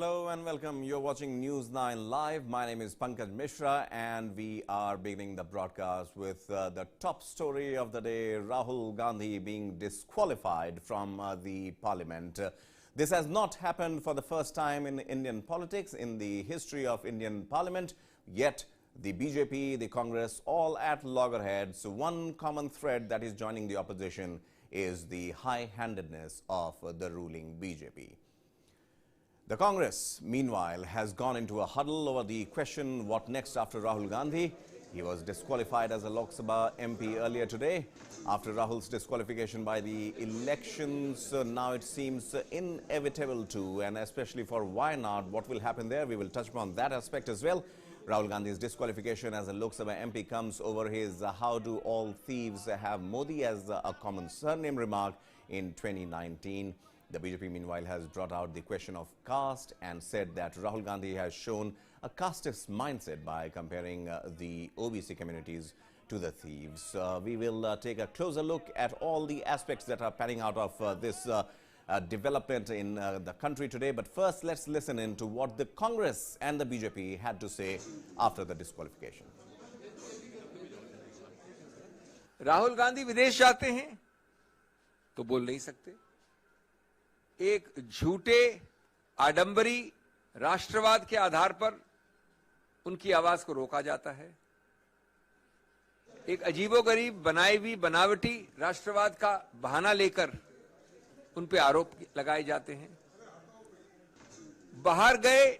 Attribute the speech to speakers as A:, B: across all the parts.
A: Hello and welcome. You're watching News9 Live. My name is Pankaj Mishra and we are beginning the broadcast with the top story of the day, Rahul Gandhi being disqualified from the parliament. This has not happened for the first time in Indian politics, in the history of Indian parliament, yet the BJP, the Congress, all at loggerheads. One common thread that is joining the opposition is the high-handedness of the ruling BJP. The Congress, meanwhile, has gone into a huddle over the question, what next after Rahul Gandhi? He was disqualified as a Lok Sabha MP earlier today. After Rahul's disqualification by the elections, now it seems inevitable too, and especially for Wayanad, what will happen there? We will touch upon that aspect as well. Rahul Gandhi's disqualification as a Lok Sabha MP comes over his "How do all thieves have Modi" as a common surname remark in 2019. The BJP, meanwhile, has brought out the question of caste and said that Rahul Gandhi has shown a casteist mindset by comparing the OBC communities to the thieves. We will take a closer look at all the aspects that are panning out of this development in the country today. But first, let's listen in to what the Congress and the BJP had to say after the disqualification.
B: Rahul Gandhi विदेश जाते हैं तो बोल नहीं सकते। एक झूठे आडंबरी राष्ट्रवाद के आधार पर उनकी आवाज को रोका जाता है। एक अजीबोगरीब बनाई हुई बनावटी राष्ट्रवाद का बहाना लेकर उन पे आरोप लगाए जाते हैं। बाहर गए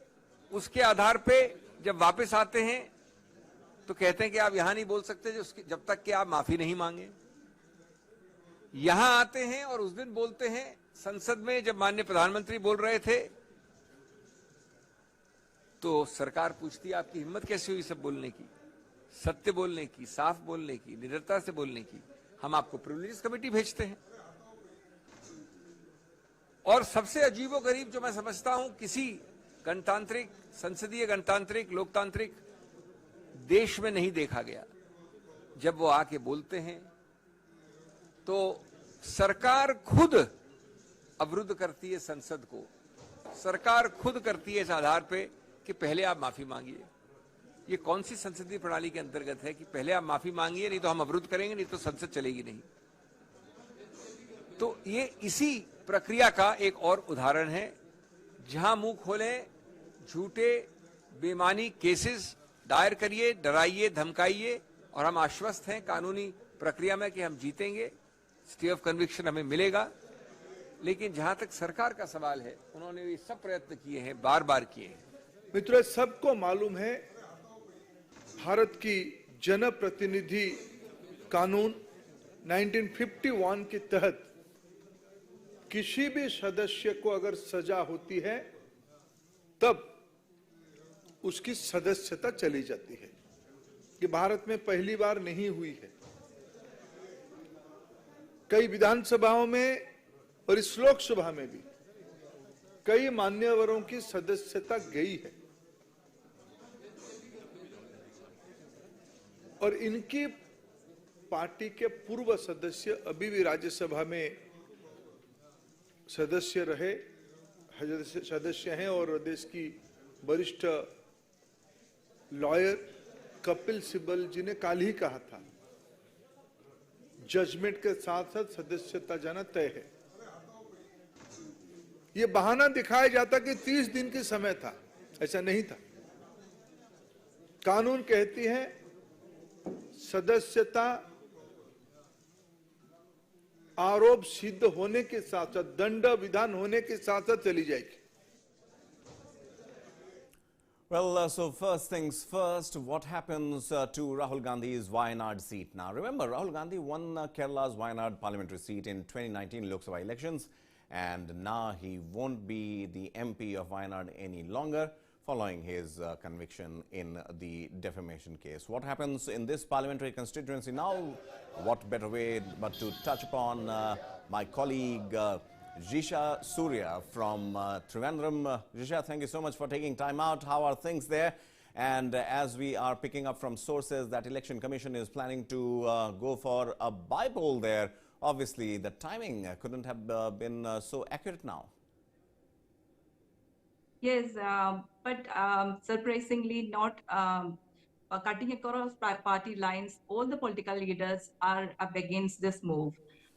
B: उसके आधार पे जब वापस आते हैं तो कहते हैं कि आप यहां नहीं बोल सकते जब तक कि आप माफी नहीं मांगे। यहां आते हैं और उस दिन बोलते हैं संसद में जब माननीय प्रधानमंत्री बोल रहे थे तो सरकार पूछती है आपकी हिम्मत कैसे हुई सब बोलने की, सत्य बोलने की, साफ बोलने की, निडरता से बोलने की। हम आपको प्रिविलेज कमेटी भेजते हैं। और सबसे अजीबोगरीब जो मैं समझता हूं, किसी गणतांत्रिक, संसदीय गणतांत्रिक, लोकतांत्रिक देश में नहीं देखा गया, जब वो आके बोलते हैं तो सरकार खुद अवरुद्ध करती है संसद को। सरकार खुद करती है इस आधार पे कि पहले आप माफी मांगिए। ये कौन सी संसदीय प्रणाली के अंतर्गत है कि पहले आप माफी मांगिए, नहीं तो हम अवरुद्ध करेंगे, नहीं तो संसद चलेगी नहीं। तो ये इसी प्रक्रिया का एक और उदाहरण है, जहां मुंह खोले झूठे बेमानी केसेस दायर करिए, डराइए, धमकाइए, और हम आश्वस्त हैं कानूनी प्रक्रिया में कि हम जीतेंगे, स्टे ऑफ कन्विक्शन हमें मिलेगा। लेकिन जहां तक सरकार का सवाल है, उन्होंने ये सब प्रयत्न किए हैं, बार बार किए हैं।
C: मित्रों, सबको मालूम है भारत की जनप्रतिनिधि कानून 1951 के तहत किसी भी सदस्य को अगर सजा होती है तब उसकी सदस्यता चली जाती है। ये भारत में पहली बार नहीं हुई है। कई विधानसभाओं में और इस लोकसभा में भी कई मान्यवरों की सदस्यता गई है और इनकी पार्टी के पूर्व सदस्य अभी भी राज्यसभा में सदस्य रहे, सदस्य हैं। और देश की वरिष्ठ लॉयर कपिल सिब्बल जी ने कल ही कहा था, जजमेंट के साथ साथ सदस्यता जाना तय है। ये बहाना दिखाया जाता कि 30 दिन की समय था, ऐसा नहीं था। कानून कहती है सदस्यता आरोप सिद्ध होने के साथ साथ, दंड विधान होने के साथ साथ चली जाएगी।
A: Well, so first things first, what happens to Rahul Gandhi's Wayanad seat now? Remember, Rahul Gandhi won Kerala's Wayanad parliamentary seat in 2019 Lok Sabha elections, and now he won't be the MP of Wayanad any longer following his conviction in the defamation case. What happens in this parliamentary constituency now? What better way but to touch upon my colleague Jisha Surya from Trivandrum. Jisha, thank you so much for taking time out. How are things there? And as we are picking up from sources that Election Commission is planning to go for a by-poll there, obviously the timing couldn't have been so accurate now.
D: Yes, but surprisingly, not cutting across party lines. All the political leaders are up against this move.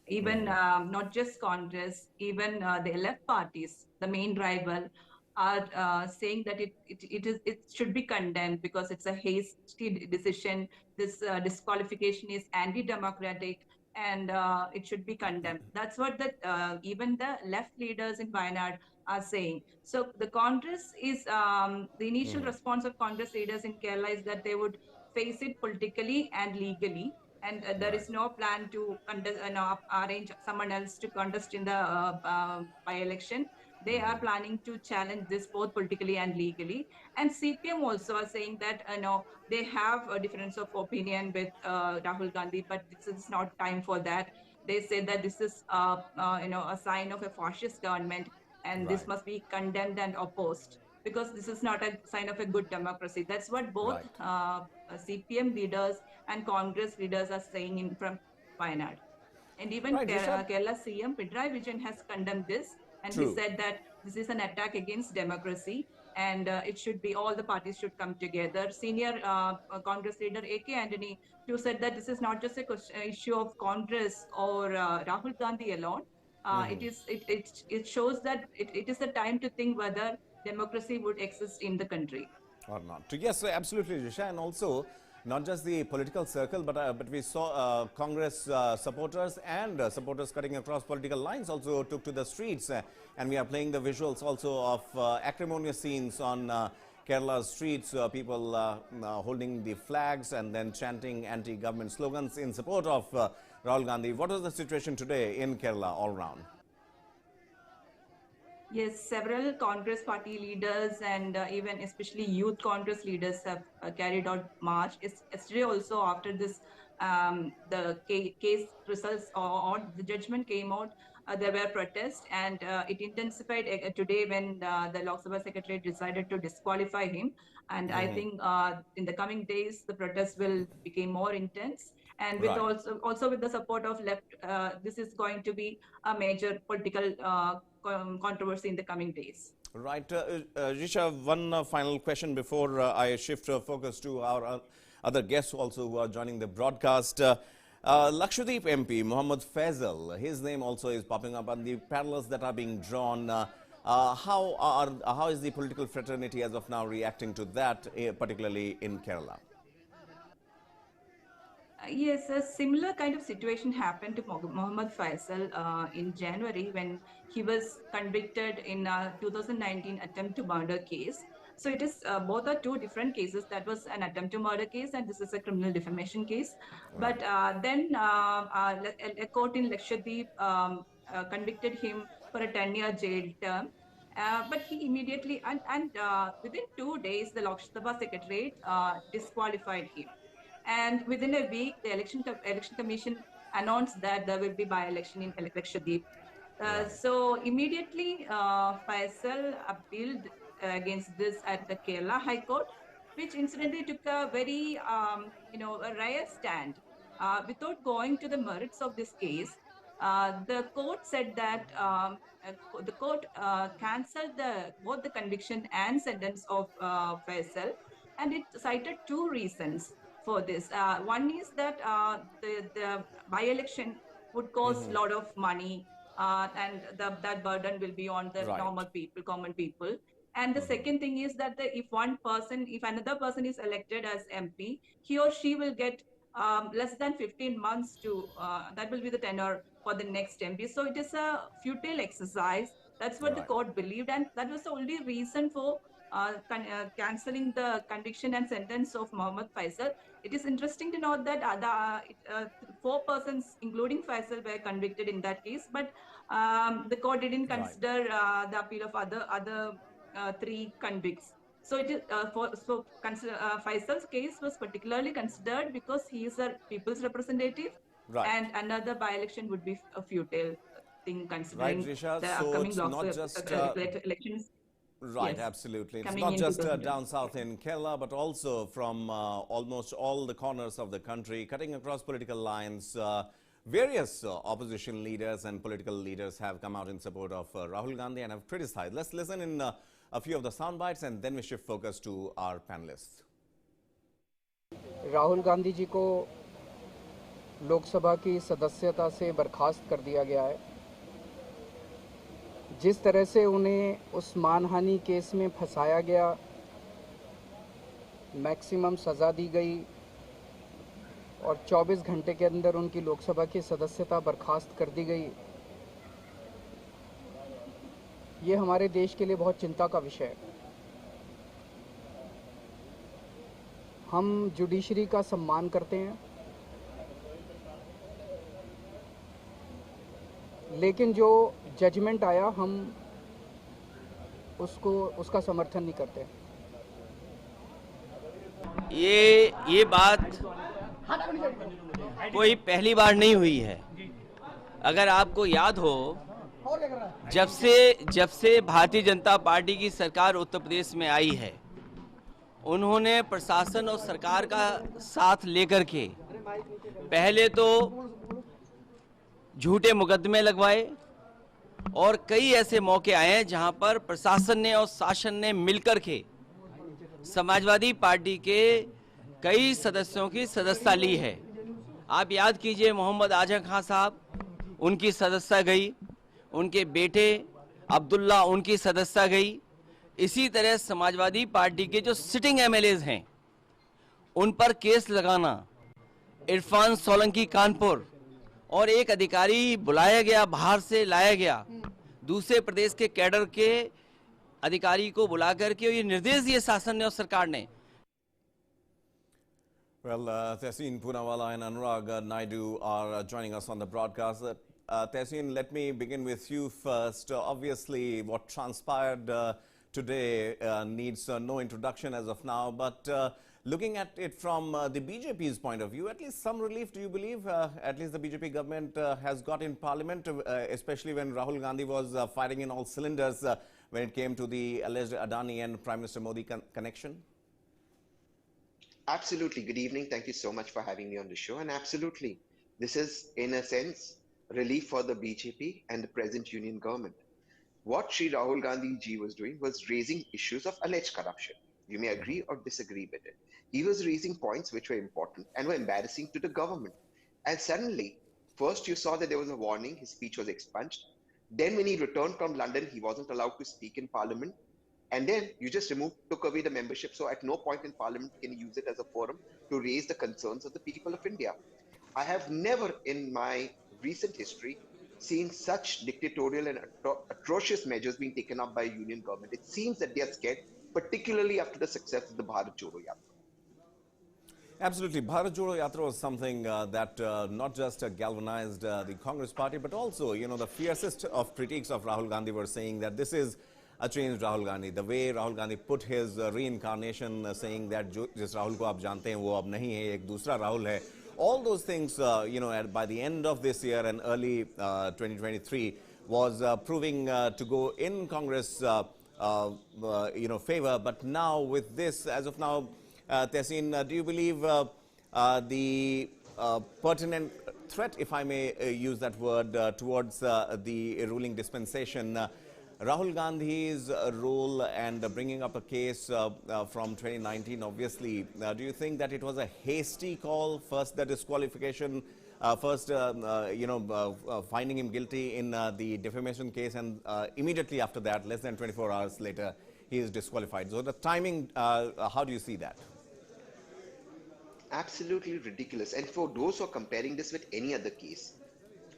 D: Even not just Congress, even the left parties, the main rival, are saying that it should be condemned because it's a hasty decision. This disqualification is anti-democratic, and it should be condemned. That's what even the left leaders in Wayanad are saying. So the Congress is the initial response of Congress leaders in Kerala is that they would face it politically and legally, and there
A: Right.
D: is no plan to arrange someone else to contest in the by-election. They are planning to challenge this both politically and legally. And CPM also are saying that they have a difference of opinion with Rahul Gandhi, but this is not time for that. They say that this is a sign of a fascist government, and this
A: Right.
D: must be condemned and opposed because this is not a sign of a good democracy. That's what both
A: Right.
D: CPM leaders and Congress leaders are saying in from Wayanad. And even
A: Right, Rishabh.
D: Kerala CM Pinarayi Vijayan has condemned this, and he
A: True.
D: said that this is an attack against democracy, and it should be all the parties should come together. Senior Congress leader A.K. Antony too said that this is not just a issue of Congress or Rahul Gandhi alone. It shows that it is a time to think whether democracy would exist in the country.
A: Or not. Yes, absolutely, Risha. And also, not just the political circle, but we saw Congress supporters and supporters cutting across political lines also took to the streets. And we are playing the visuals also of acrimonious scenes on Kerala's streets, people holding the flags and then chanting anti-government slogans in support of Rahul Gandhi. What is the situation today in Kerala all round?
D: Yes, several Congress party leaders and even especially youth Congress leaders have carried out march. Yesterday also after this, the case results or the judgment came out, there were protests and it intensified today when the Lok Sabha secretary decided to disqualify him. And I think in the coming days, the protests will become more intense. And with
A: Right.
D: also with the support of left, this is going to be a major political controversy in the coming days.
A: Right. Risha, one final question before I shift focus to our other guests also who are joining the broadcast. Lakshadweep MP, Mohammad Faisal, his name also is popping up on the parallels that are being drawn. How is the political fraternity as of now reacting to that, particularly in Kerala?
D: Yes, a similar kind of situation happened to Mohammad Faisal in January when he was convicted in a 2019 attempt to murder case. So it is both are two different cases. That was an attempt to murder case, and this is a criminal defamation case.
A: Right.
D: But then a court in Lakshadweep convicted him for a 10-year jail term. But he immediately and within 2 days, the Lok Sabha Secretariat disqualified him. And within a week, the election commission announced that there will be by-election in Lakshadweep.
A: Right.
D: So immediately, Faisal appealed against this at the Kerala High Court, which incidentally took a very, a rare stand. Without going to the merits of this case, the court said that the court cancelled both the conviction and sentence of Faisal, and it cited two reasons for this. One is that the by-election would cost a lot of money, and that burden will be on the
A: Right.
D: normal people, common people. And the second thing is that if another person is elected as MP, he or she will get less than 15 months to, that will be the tenure for the next MP. So it is a futile exercise. That's what the
A: Right.
D: court believed. And that was the only reason for cancelling the conviction and sentence of Mohammad Faisal. It is interesting to note that four persons, including Faisal, were convicted in that case, but the court didn't
A: Right.
D: consider the appeal of other three convicts. So it is Faisal's case was particularly considered because he is a people's representative,
A: Right.
D: and another by-election would be a futile thing
A: Right,
D: considering
A: Risha.
D: the
A: So
D: upcoming
A: it's not just
D: elections.
A: right,
D: Yes,
A: absolutely. It's
D: coming
A: not
D: in
A: just
D: 2020.
A: down south in Kerala, but also from almost all the corners of the country, cutting across political lines. Various opposition leaders and political leaders have come out in support of Rahul Gandhi and have criticized. Let's listen in a few of the sound bites and then we shift focus to our panelists.
E: Rahul Gandhi ji को लोकसभा की सदस्यता से बर्खास्त कर दिया गया है। जिस तरह से उन्हें उस मानहानि केस में फंसाया गया, मैक्सिमम सज़ा दी गई और 24 घंटे के अंदर उनकी लोकसभा की सदस्यता बर्खास्त कर दी गई, ये हमारे देश के लिए बहुत चिंता का विषय है। हम जुडिशरी का सम्मान करते हैं, लेकिन जो जजमेंट आया हम उसका समर्थन नहीं करते।
F: ये बात कोई पहली बार नहीं हुई है। अगर आपको याद हो, जब से भारतीय जनता पार्टी की सरकार उत्तर प्रदेश में आई है, उन्होंने प्रशासन और सरकार का साथ लेकर के पहले तो झूठे मुकदमे लगवाए और कई ऐसे मौके आए हैं जहां पर प्रशासन ने और शासन ने मिलकर के समाजवादी पार्टी के कई सदस्यों की सदस्यता ली है। आप याद कीजिए, मोहम्मद आजम खान साहब, उनकी सदस्यता गई, उनके बेटे अब्दुल्ला, उनकी सदस्यता गई। इसी तरह समाजवादी पार्टी के जो सिटिंग एमएलएज हैं, उन पर केस लगाना, इरफान सोलंकी कानपुर, और एक अधिकारी बुलाया गया, बाहर से लाया गया, दूसरे प्रदेश के कैडर के अधिकारी को बुला करके ये निर्देश दिए शासन ने और सरकार ने।
A: Well, Tehseen Poonawalla and Anurag Naidu are joining us on the broadcast. Tehseen, let me begin with you first. Obviously, what transpired today needs no introduction as of now, but looking at it from the BJP's point of view, at least some relief, do you believe? At least the BJP government has got in parliament, especially when Rahul Gandhi was firing in all cylinders when it came to the alleged Adani and Prime Minister Modi connection?
G: Absolutely. Good evening. Thank you so much for having me on the show. And absolutely, this is, in a sense, relief for the BJP and the present union government. What Sri Rahul Gandhi ji was doing was raising issues of alleged corruption. You may agree or disagree with it. He was raising points which were important and were embarrassing to the government. And suddenly, first you saw that there was a warning, his speech was expunged. Then when he returned from London, he wasn't allowed to speak in parliament. And then you just took away the membership. So at no point in parliament can you use it as a forum to raise the concerns of the people of India. I have never in my recent history seen such dictatorial and atrocious measures being taken up by a union government. It seems that they are scared, particularly after the success of the Bharat Jodo Yatra.
A: Absolutely. Bharat Jodo Yatra was something that not just galvanized the Congress party, but also, you know, the fiercest of critiques of Rahul Gandhi were saying that this is a changed Rahul Gandhi. The way Rahul Gandhi put his reincarnation, saying that जिस Rahul को आप जानते हैं वो अब नहीं है, एक दूसरा Rahul है. All those things, you know, by the end of this year and early 2023 was proving to go in Congress, you know, favor. But now with this, as of now, Tehseen, do you believe the pertinent threat, if I may use that word, towards the ruling dispensation, Rahul Gandhi's role and bringing up a case from 2019, obviously, do you think that it was a hasty call? First the disqualification, first, you know, finding him guilty in the defamation case, and immediately after that, less than 24 hours later, he is disqualified. So the timing, how do you see that?
G: Absolutely ridiculous. And for those who are comparing this with any other case,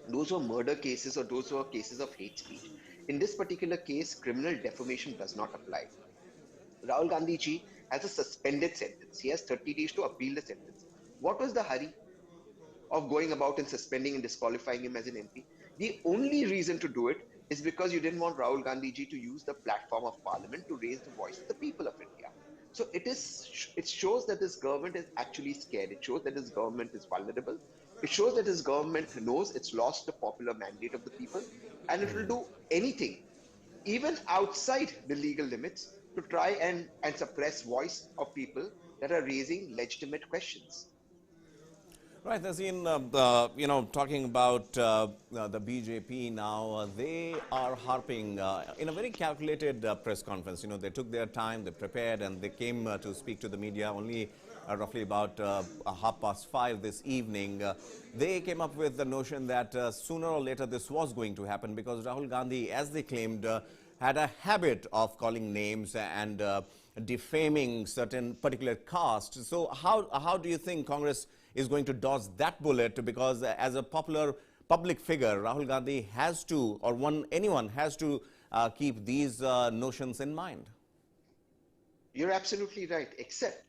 G: those who are murder cases or those who are cases of hate speech, in this particular case, criminal defamation does not apply. Rahul Gandhi ji has a suspended sentence. He has 30 days to appeal the sentence. What was the hurry of going about and suspending and disqualifying him as an MP? The only reason to do it is because you didn't want Rahul Gandhi ji to use the platform of parliament to raise the voice of the people of India. So it shows that this government is actually scared. It shows that this government is vulnerable. It shows that this government knows it's lost the popular mandate of the people, and it will do anything, even outside the legal limits, to try and suppress voice of people that are raising legitimate questions.
A: Right, Naseem, talking about the BJP now, they are harping in a very calculated press conference. You know, they took their time, they prepared, and they came to speak to the media only roughly about 5:30 this evening. They came up with the notion that sooner or later this was going to happen because Rahul Gandhi, as they claimed, had a habit of calling names and defaming certain particular caste. So how do you think Congress is going to dodge that bullet? Because as a popular public figure, Rahul Gandhi has to, or anyone has to keep these notions in mind.
G: You're absolutely right, except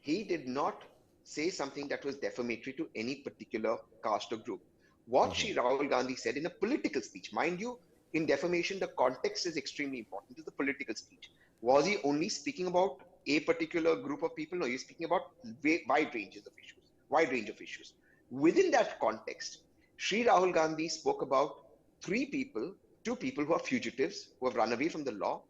G: he did not say something that was defamatory to any particular caste or group. What Shri Rahul Gandhi said in a political speech, mind you, in defamation, the context is extremely important. It's the political speech. Was he only speaking about a particular group of people? No, he's speaking about wide range of issues. Within that context, Shri Rahul Gandhi spoke about two people who are fugitives, who have run away from the law,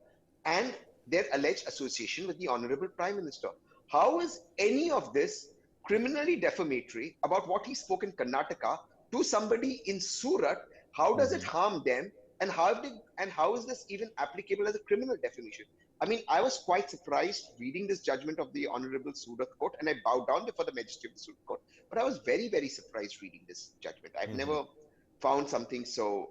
G: and their alleged association with the Honorable Prime Minister. How is any of this criminally defamatory about what he spoke in Karnataka to somebody in Surat? How does it harm them? And how is this even applicable as a criminal defamation? I mean, I was quite surprised reading this judgment of the Honorable Surat Court, and I bowed down before the majesty of the Surat Court. But I was very, very surprised reading this judgment. I've never found something so.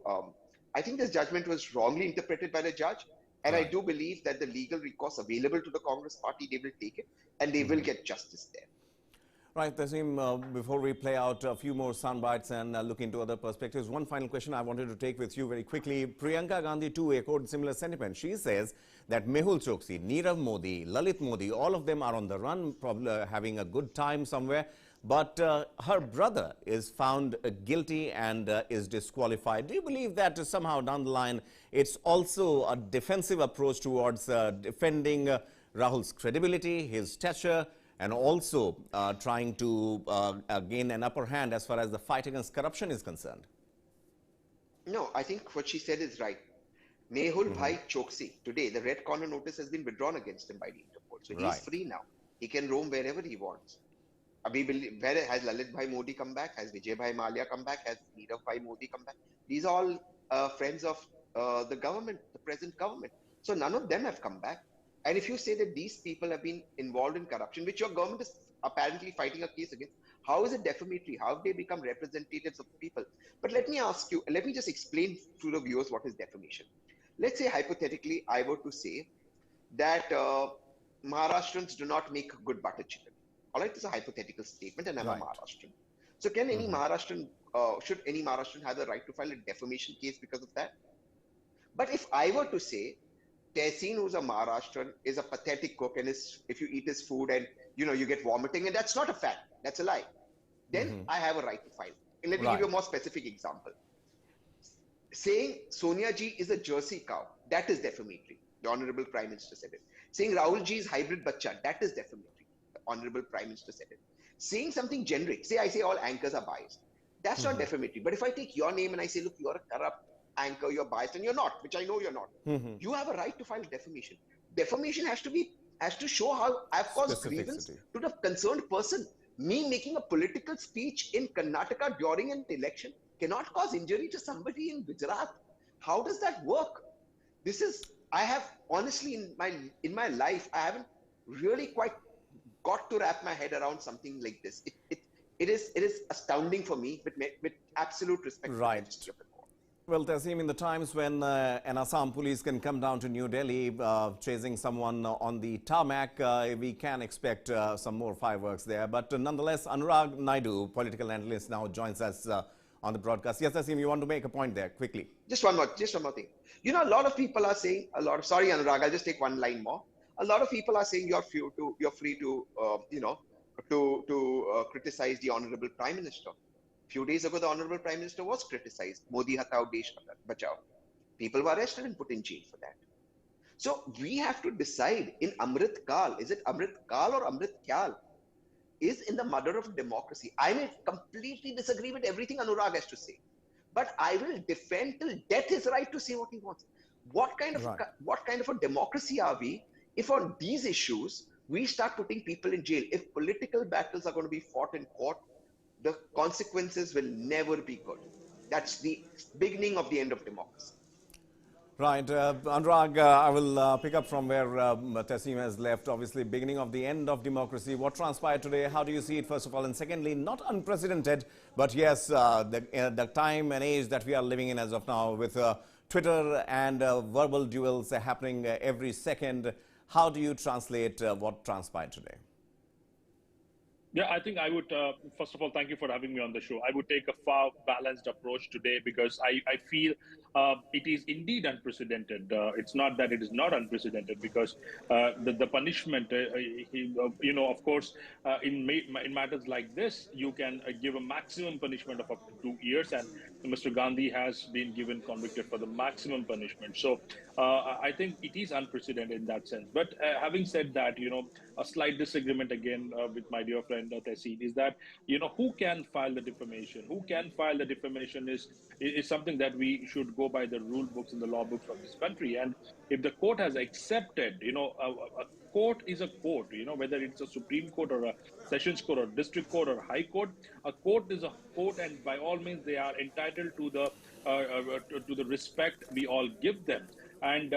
G: I think this judgment was wrongly interpreted by the judge, and I do believe that the legal recourse available to the Congress party, they will take it, and they will get justice there.
A: Right, Naseem, before we play out a few more sound bites and look into other perspectives, one final question I wanted to take with you very quickly. Priyanka Gandhi too echoed similar sentiment. She says that Mehul Choksi, Nirav Modi, Lalit Modi, all of them are on the run, probably having a good time somewhere. But her brother is found guilty and is disqualified. Do you believe that somehow down the line it's also a defensive approach towards defending Rahul's credibility, his stature, and also trying to gain an upper hand as far as the fight against corruption is concerned?
G: No, I think what she said is right. Mehul Bhai Choksi, today the red corner notice has been withdrawn against him by the Interpol. So he's free now. He can roam wherever he wants. Where has Lalit Bhai Modi come back? Has Vijay Bhai Malia come back? Has Nirav Bhai Modi come back? These are all friends of the government, the present government. So none of them have come back. And if you say that these people have been involved in corruption, which your government is apparently fighting a case against, how is it defamatory? How have they become representatives of the people? But let me ask you, let me just explain to the viewers what is defamation. Let's say hypothetically, I were to say that Maharashtrians do not make good butter chicken. All right, it's a hypothetical statement, and I'm a Maharashtrian. So can any Maharashtrian, should any Maharashtrian have the right to file a defamation case because of that? But if I were to say, Tehseen, who's a Maharashtrian, is a pathetic cook, and if you eat his food and you get vomiting, and that's not a fact, that's a lie, then I have a right to file. And let me give you a more specific example. Saying Sonia ji is a Jersey cow, that is defamatory. The Honorable Prime Minister said it. Saying Rahul ji is hybrid bacha, that is defamatory. The Honorable Prime Minister said it. Saying something generic, say I say all anchors are biased, that's not defamatory. But if I take your name and I say, look, you're a corrupt anchor, you're biased, and you're not, which I know you're not, you have a right to file defamation. Defamation has to show how I've caused grievance to the concerned person. Me making a political speech in Karnataka during an election cannot cause injury to somebody in Gujarat. How does that work? I have honestly in my life, I haven't really quite got to wrap my head around something like this. It is astounding for me, but with absolute respect for the majesty of the court.
A: Well, Tehseen, in the times when an Assam police can come down to New Delhi chasing someone on the tarmac, we can expect some more fireworks there. But nonetheless, Anurag Naidu, political analyst, now joins us on the broadcast. Yes, Tehseen, you want to make a point there, quickly.
G: Just one more thing. You know, a lot of people are saying, sorry, Anurag, I'll just take one line more. A lot of people are saying you're free to criticize the Honorable Prime Minister. Few days ago, the Honorable Prime Minister was criticized. Modi hatao, desh bachao. People were arrested and put in jail for that. So we have to decide in Amrit Kal, is it Amrit Kal or Amrit Kyal, is in the mother of democracy. I may completely disagree with everything Anurag has to say, but I will defend till death his right to say what he wants. What kind of a democracy are we if on these issues we start putting people in jail? If political battles are going to be fought in court, the consequences will never be good. That's the beginning of the end of democracy.
A: Right. Anurag, I will pick up from where Tassim has left. Obviously, beginning of the end of democracy. What transpired today? How do you see it, first of all? And secondly, not unprecedented, but yes, the time and age that we are living in as of now with Twitter and verbal duels happening every second. How do you translate what transpired today?
H: Yeah, I think I would, first of all, thank you for having me on the show. I would take a far balanced approach today because I feel it is indeed unprecedented. It's not that it is not unprecedented because the punishment, of course, in matters like this, you can give a maximum punishment of up to 2 years, and Mr. Gandhi has been given convicted for the maximum punishment. So I think it is unprecedented in that sense. But having said that, a slight disagreement again with my dear friend Tassim is that, who can file the defamation? Who can file the defamation is something that we should go by the rule books and the law books of this country. And if the court has accepted, a court is a court, whether it's a Supreme Court or a Sessions Court or District Court or High Court, a court is a court, and by all means they are entitled to the respect we all give them. And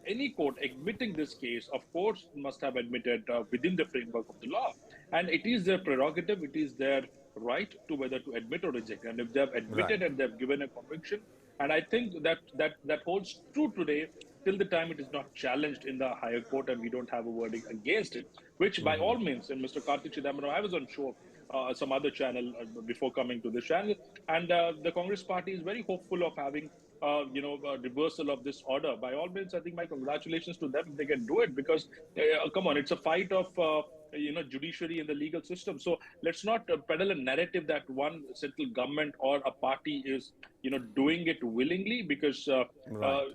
H: any court admitting this case, of course, must have admitted within the framework of the law. And it is their prerogative, it is their right to whether to admit or reject. And if they have admitted and they have given a conviction, and I think that holds true today till the time it is not challenged in the higher court and we don't have a verdict against it, which by all means, and Mr. Kartik Chidambaram, I was on show some other channel before coming to this channel, and the Congress party is very hopeful of having a reversal of this order. By all means, I think my congratulations to them if they can do it, because come on, it's a fight of judiciary and the legal system. So let's not peddle a narrative that one central government or a party is doing it willingly, because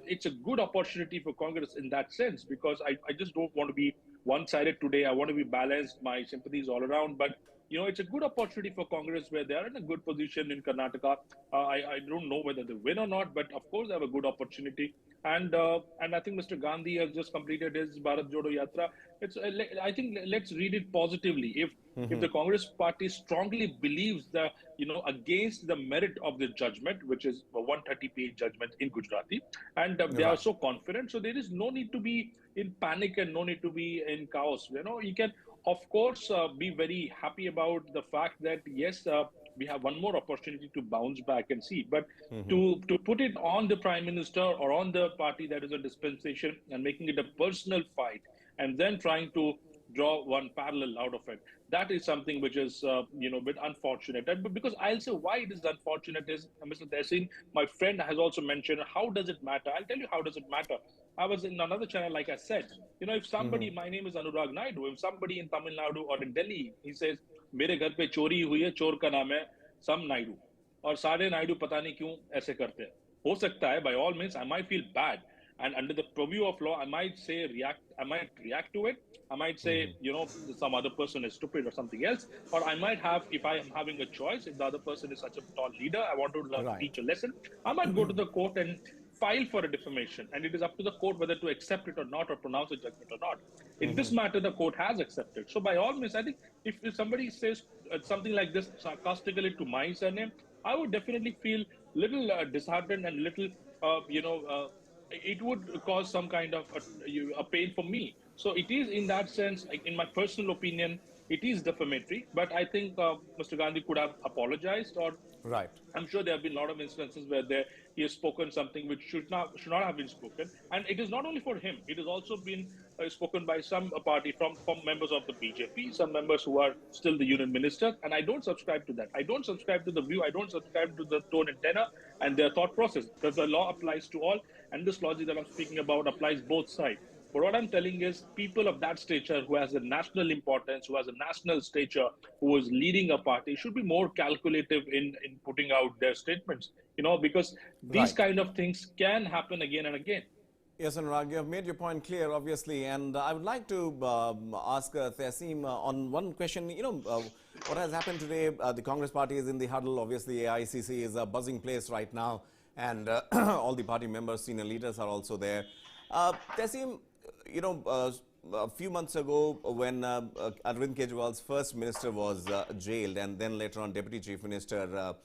H: it's a good opportunity for Congress in that sense, because I just don't want to be one-sided today. I want to be balanced, my sympathies all around, but it's a good opportunity for Congress where they are in a good position in Karnataka. I don't know whether they win or not, but of course they have a good opportunity. And I think Mr. Gandhi has just completed his Bharat Jodo Yatra. I think let's read it positively. If the Congress party strongly believes that, against the merit of the judgment, which is a 130-page judgment in Gujarati, and they are so confident, so there is no need to be in panic and no need to be in chaos. You can, of course, be very happy about the fact that, yes, we have one more opportunity to bounce back and see. But to put it on the Prime Minister or on the party that is a dispensation and making it a personal fight and then trying to draw one parallel out of it, that is something which is, a bit unfortunate. And because I'll say why it is unfortunate is, Mr. Tassim, my friend has also mentioned, how does it matter? I'll tell you how does it matter. I was in another channel, like I said, if somebody, my name is Anurag Naidu, if somebody in Tamil Nadu or in Delhi, he says, मेरे घर पे चोरी हुई है, चोर का नाम है सम नायडू, और सारे नायडू पता नहीं क्यों ऐसे करते हैं. हो सकता है, by all means, I might feel bad, and under the purview of law, I might react to it. I might say, some other person is stupid or something else, or I might have, if I am having a choice, if the other person is such a tall leader, I want to teach a lesson, I might go to the court and file for a defamation, and it is up to the court whether to accept it or not, or pronounce a judgment or not. In this matter, the court has accepted. So by all means, I think if somebody says something like this sarcastically to my surname, I would definitely feel little disheartened and little, it would cause some kind of a pain for me. So it is, in that sense, in my personal opinion, it is defamatory. But I think Mr. Gandhi could have apologized, or I'm sure there have been a lot of instances where he has spoken something which should not have been spoken. And it is not only for him; it has also been spoken by some party from members of the BJP, some members who are still the union ministers. And I don't subscribe to that. I don't subscribe to the view. I don't subscribe to the tone and tenor and their thought process, because the law applies to all, and this logic that I'm speaking about applies both sides. But what I'm telling is, people of that stature, who has a national importance, who has a national stature, who is leading a party, should be more calculative in putting out their statements, because these kind of things can happen again and again.
A: Yes, Anurag, you have made your point clear, obviously, and I would like to ask Tassim on one question. What has happened today, the Congress party is in the huddle. Obviously, AICC is a buzzing place right now, and all the party members, senior leaders are also there. Tassim, a few months ago, when Arvind Kejriwal's first minister was jailed, and then later on Deputy Chief Minister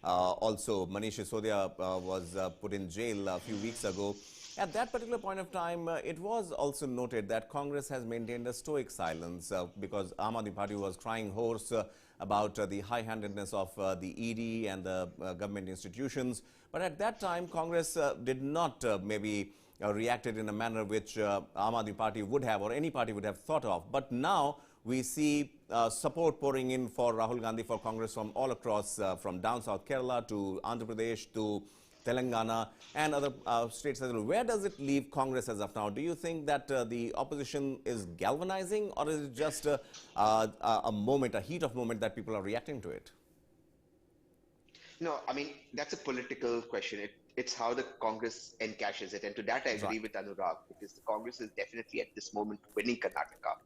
A: also Manish Sisodia was put in jail a few weeks ago. At that particular point of time, it was also noted that Congress has maintained a stoic silence because Aam Aadmi Party was crying hoarse about the high-handedness of the ED and the government institutions. But at that time, Congress did not maybe reacted in a manner which Aam Aadmi Party would have, or any party would have thought of. But now we see support pouring in for Rahul Gandhi for Congress from all across, from down south Kerala to Andhra Pradesh to Telangana and other states as well. Where does it leave Congress as of now? Do you think that the opposition is galvanizing, or is it just a moment, a heat of moment that people are reacting to it?
G: No, I mean, that's a political question. It's how the Congress encashes it. And to that, I agree with Anurag, because the Congress is definitely at this moment winning Karnataka.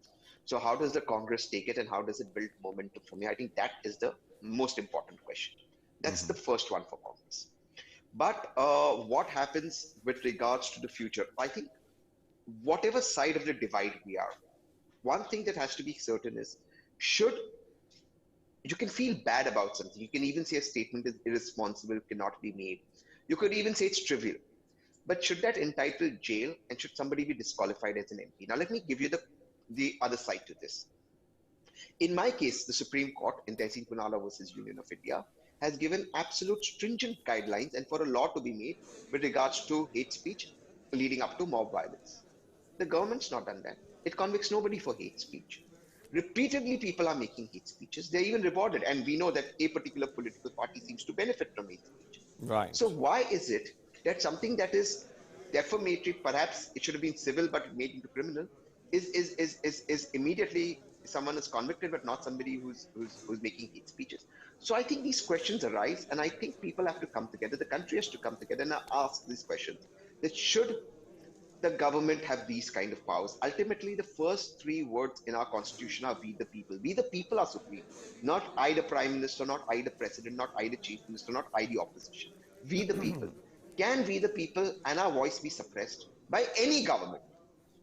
G: So how does the Congress take it and how does it build momentum for me? I think that is the most important question. That's the first one for Congress. But what happens with regards to the future? I think whatever side of the divide we are, one thing that has to be certain is, you can feel bad about something. You can even say a statement is irresponsible, cannot be made. You could even say it's trivial. But should that entitle jail, and should somebody be disqualified as an MP? Now, let me give you the other side to this. In my case, the Supreme Court in Tehseen Poonawalla versus Union of India has given absolute stringent guidelines and for a law to be made with regards to hate speech leading up to mob violence. The government's not done that. It convicts nobody for hate speech. Repeatedly, people are making hate speeches. They're even rewarded. And we know that a particular political party seems to benefit from hate speech.
A: Right.
G: So why is it that something that is defamatory, perhaps it should have been civil, but made into criminal, is immediately someone is convicted, but not somebody who's making hate speeches? So I think these questions arise, and I think people have to come together. The country has to come together and ask these questions. That should the government have these kind of powers? Ultimately, the first three words in our constitution are we the people. We the people are supreme. Not I the prime minister, not I the president, not I the chief minister, not I the opposition. We the people. Can we the people and our voice be suppressed by any government?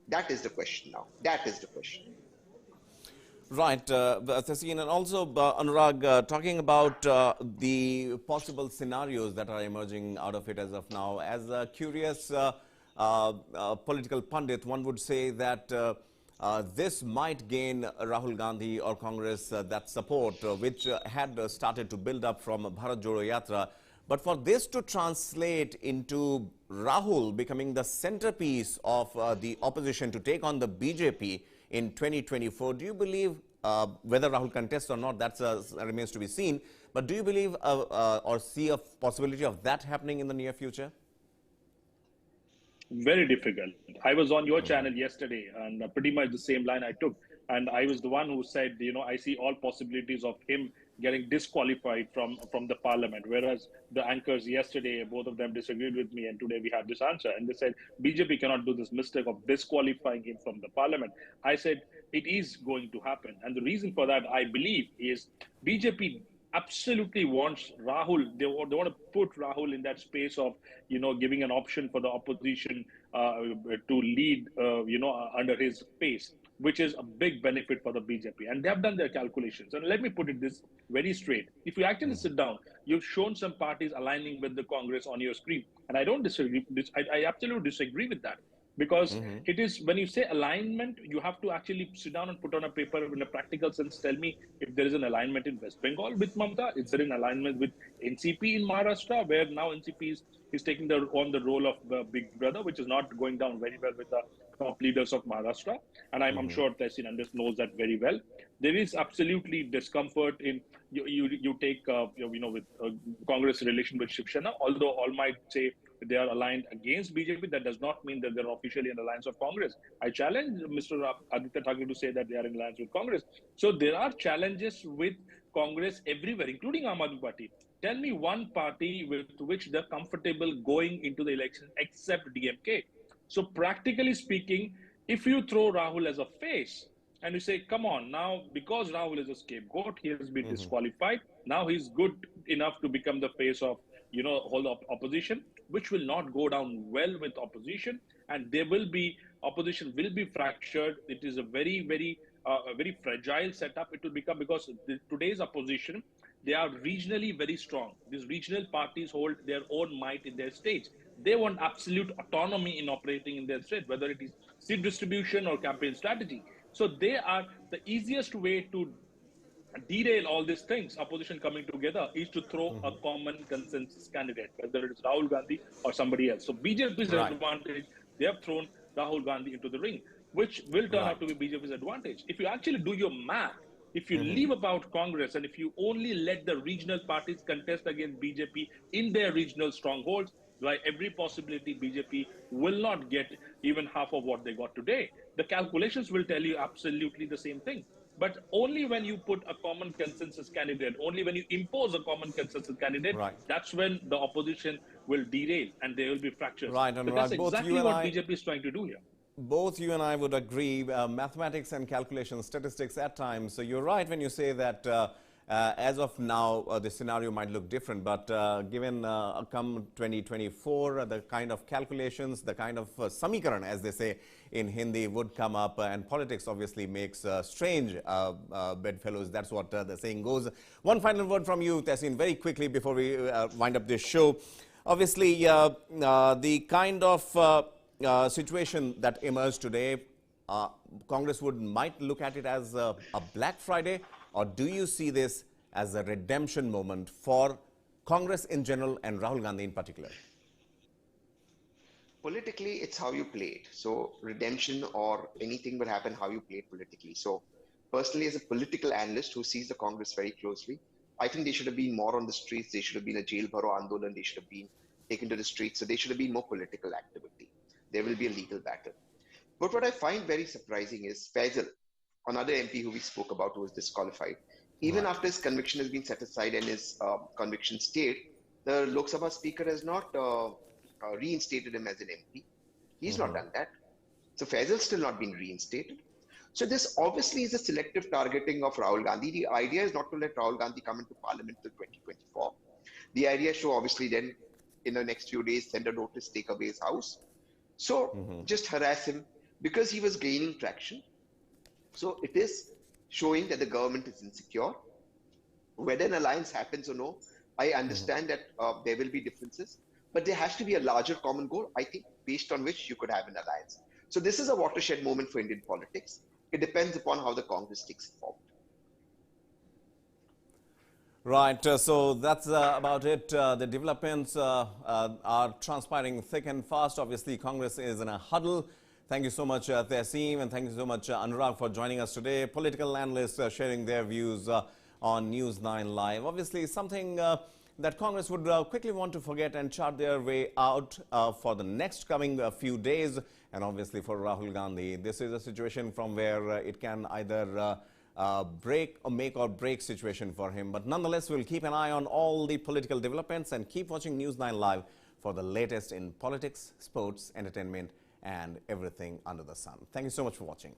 G: That is the question now. That is the question.
A: Right, Tehseen, and also Anurag, talking about the possible scenarios that are emerging out of it as of now. As a curious political pundit, one would say that this might gain Rahul Gandhi or Congress that support, which had started to build up from Bharat Jodo Yatra. But for this to translate into Rahul becoming the centerpiece of the opposition to take on the BJP in 2024, do you believe, whether Rahul contests or not, that remains to be seen, but do you believe or see a possibility of that happening in the near future?
H: Very difficult. I was on your channel yesterday, and pretty much the same line I took. And I was the one who said, I see all possibilities of him getting disqualified from the parliament. Whereas the anchors yesterday, both of them disagreed with me, and today we have this answer. And they said, BJP cannot do this mistake of disqualifying him from the parliament. I said, it is going to happen. And the reason for that, I believe, is BJP absolutely wants Rahul. They want to put Rahul in that space of, giving an option for the opposition to lead, under his pace, which is a big benefit for the BJP. And they have done their calculations. And let me put it this very straight. If you actually sit down, you've shown some parties aligning with the Congress on your screen. And I don't disagree. I absolutely disagree with that. Because it is, when you say alignment, you have to actually sit down and put on a paper in a practical sense. Tell me if there is an alignment in West Bengal with Mamata. Is there an alignment with NCP in Maharashtra, where now NCP is taking on the role of big brother, which is not going down very well with the top leaders of Maharashtra. And I'm sure Tehseen knows that very well. There is absolutely discomfort in you take with Congress relation with Shiv Sena. Although all might say they are aligned against BJP, that does not mean that they're officially in alliance of Congress. I challenge Mr. Aditya Thakur to say that they are in alliance with Congress. So there are challenges with Congress everywhere, including Aam Aadmi Party. Tell me one party with which they're comfortable going into the election except DMK. So practically speaking, if you throw Rahul as a face and you say, come on, now because Rahul is a scapegoat, he has been disqualified, now he's good enough to become the face of whole opposition, which will not go down well with opposition. and there will be opposition will be fractured. It is a very fragile setup. It will become, because today's opposition, they are regionally very strong. These regional parties hold their own might in their states. They want absolute autonomy in operating in their state, whether it is seat distribution or campaign strategy. So they are the easiest way to derail all these things, opposition coming together, is to throw a common consensus candidate, whether it's Rahul Gandhi or somebody else. So BJP's advantage, they have thrown Rahul Gandhi into the ring, which will turn out to be BJP's advantage. If you actually do your math, if you leave about Congress and if you only let the regional parties contest against BJP in their regional strongholds, by every possibility, BJP will not get even half of what they got today. The calculations will tell you absolutely the same thing. But only when you put a common consensus candidate, only when you impose a common consensus candidate, that's when the opposition will derail and there will be fractures.
A: Right, and
H: but that's exactly what BJP is trying to do here.
A: Both you and I would agree, mathematics and calculation, statistics at times. So you're right when you say that as of now, the scenario might look different, but given come 2024, the kind of calculations, the kind of samikaran, as they say in Hindi, would come up, and politics obviously makes strange bedfellows. That's what the saying goes. One final word from you, Tehseen, very quickly before we wind up this show. Obviously, the kind of situation that emerged today, Congress might look at it as a Black Friday, or do you see this as a redemption moment for Congress in general and Rahul Gandhi in particular?
G: Politically, it's how you play it. So redemption or anything will happen how you play it politically. So personally, as a political analyst who sees the Congress very closely, I think they should have been more on the streets. They should have been a jail bharo andolan. They should have been taken to the streets. So they should have been more political activity. There will be a legal battle. But what I find very surprising is Faisal, another MP who we spoke about, who was disqualified. Even after his conviction has been set aside and his conviction stayed, the Lok Sabha speaker has not reinstated him as an MP. He's not done that. So Faisal's still not been reinstated. So this obviously is a selective targeting of Rahul Gandhi. The idea is not to let Rahul Gandhi come into parliament till 2024. The idea is to obviously then, in the next few days, send a notice, take away his house. So just harass him because he was gaining traction. So it is showing that the government is insecure. Whether an alliance happens or no, I understand that there will be differences, but there has to be a larger common goal, I think, based on which you could have an alliance. So this is a watershed moment for Indian politics. It depends upon how the Congress takes it forward.
A: Right, so that's about it. The developments are transpiring thick and fast. Obviously, Congress is in a huddle. Thank you so much, Tehseen, and thank you so much, Anurag, for joining us today. Political analysts sharing their views on News9 Live. Obviously, something that Congress would quickly want to forget and chart their way out for the next coming few days. And obviously, for Rahul Gandhi, this is a situation from where it can either break or make or break situation for him. But nonetheless, we'll keep an eye on all the political developments and keep watching News9 Live for the latest in politics, sports, entertainment, and everything under the sun. Thank you so much for watching.